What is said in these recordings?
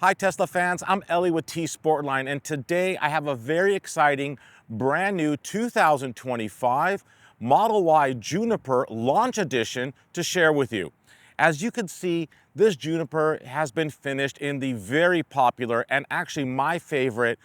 Hi Tesla fans, I'm Ellie with T-Sportline, and today I have a very exciting brand new 2025 Model Y Juniper Launch Edition to share with you. As you can see, this Juniper has been finished in the very popular and actually my favorite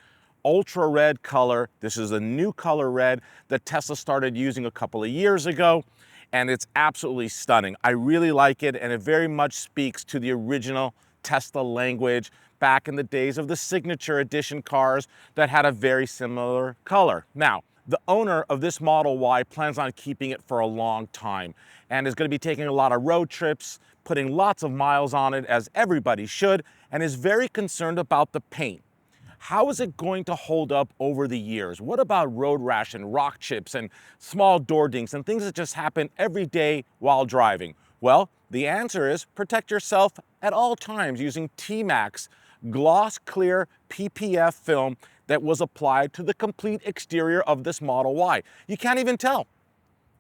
ultra red color. This is a new color red that Tesla started using a couple of years ago, and it's absolutely stunning. I really like it, and it very much speaks to the original Tesla language back in the days of the signature edition cars that had a very similar color. Now, the owner of this Model Y plans on keeping it for a long time and is going to be taking a lot of road trips, putting lots of miles on it, as everybody should, and is very concerned about the paint. How is it going to hold up over the years? What about road rash and rock chips and small door dings and things that just happen every day while driving? Well, the answer is protect yourself at all times using T-Max gloss clear PPF film that was applied to the complete exterior of this Model Y. You can't even tell.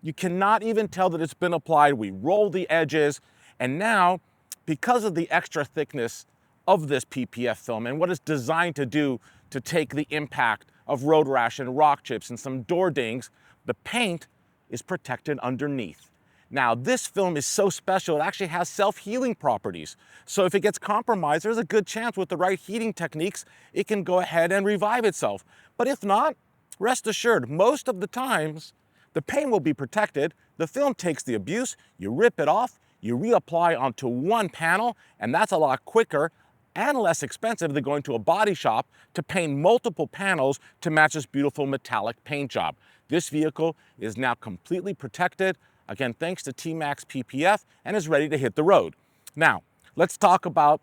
You cannot even tell that it's been applied. We roll the edges, and now, because of the extra thickness of this PPF film and what it's designed to do to take the impact of road rash and rock chips and some door dings, the paint is protected underneath. Now, this film is so special, it actually has self-healing properties. So if it gets compromised, there's a good chance with the right heating techniques, it can go ahead and revive itself. But if not, rest assured, most of the times, the paint will be protected. The film takes the abuse, you rip it off, you reapply onto one panel, and that's a lot quicker and less expensive than going to a body shop to paint multiple panels to match this beautiful metallic paint job. This vehicle is now completely protected, again, thanks to T-Max PPF, and is ready to hit the road. Now, let's talk about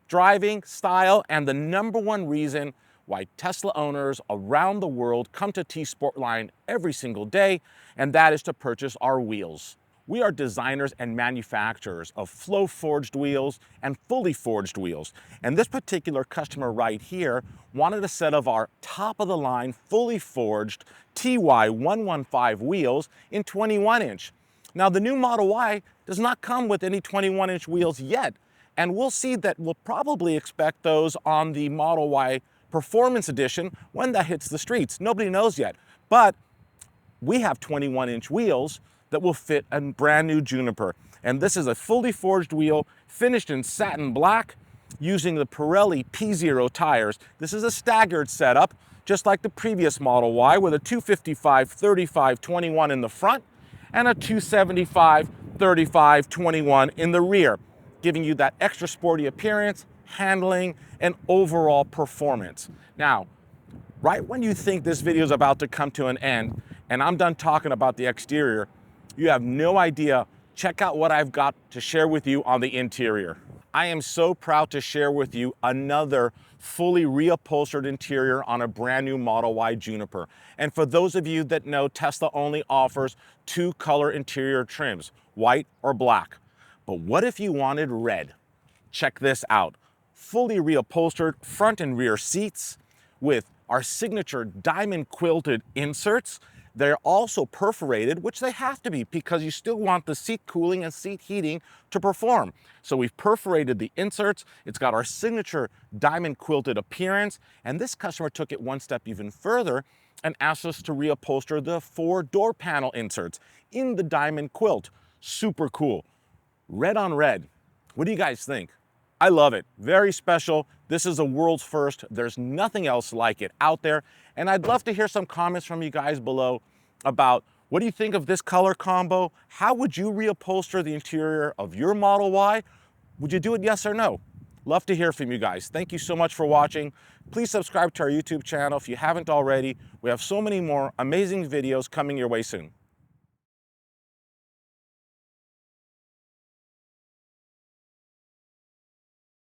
driving style and the #1 reason why Tesla owners around the world come to T-Sportline every single day, and that is to purchase our wheels. We are designers and manufacturers of flow forged wheels and fully forged wheels. And this particular customer right here wanted a set of our top of the line, fully forged TY115 wheels in 21-inch. Now, the new Model Y does not come with any 21-inch wheels yet, and we'll see that we'll probably expect those on the Model Y Performance Edition when that hits the streets. Nobody knows yet, but we have 21-inch wheels that will fit a brand new Juniper. And this is a fully forged wheel finished in satin black using the Pirelli P0 tires. This is a staggered setup, just like the previous Model Y, with a 255, 35, 21 in the front and a 275, 35, 21 in the rear, giving you that extra sporty appearance, handling, and overall performance. Now, right when you think this video is about to come to an end and I'm done talking about the exterior, you have no idea. Check out what I've got to share with you on the interior. I am so proud to share with you another fully reupholstered interior on a brand new Model Y Juniper. And for those of you that know, Tesla only offers 2 color interior trims, white or black. But what if you wanted red? Check this out. Fully reupholstered front and rear seats with our signature diamond quilted inserts. They're also perforated, which they have to be because you still want the seat cooling and seat heating to perform. So we've perforated the inserts. It's got our signature diamond quilted appearance. And this customer took it one step even further and asked us to reupholster the 4 door panel inserts in the diamond quilt. Super cool. Red on red. What do you guys think? I love it. Very special. This is a world's first. There's nothing else like it out there. And I'd love to hear some comments from you guys below about what do you think of this color combo? How would you reupholster the interior of your Model Y? Would you do it, yes or no? Love to hear from you guys. Thank you so much for watching. Please subscribe to our YouTube channel if you haven't already. We have so many more amazing videos coming your way soon.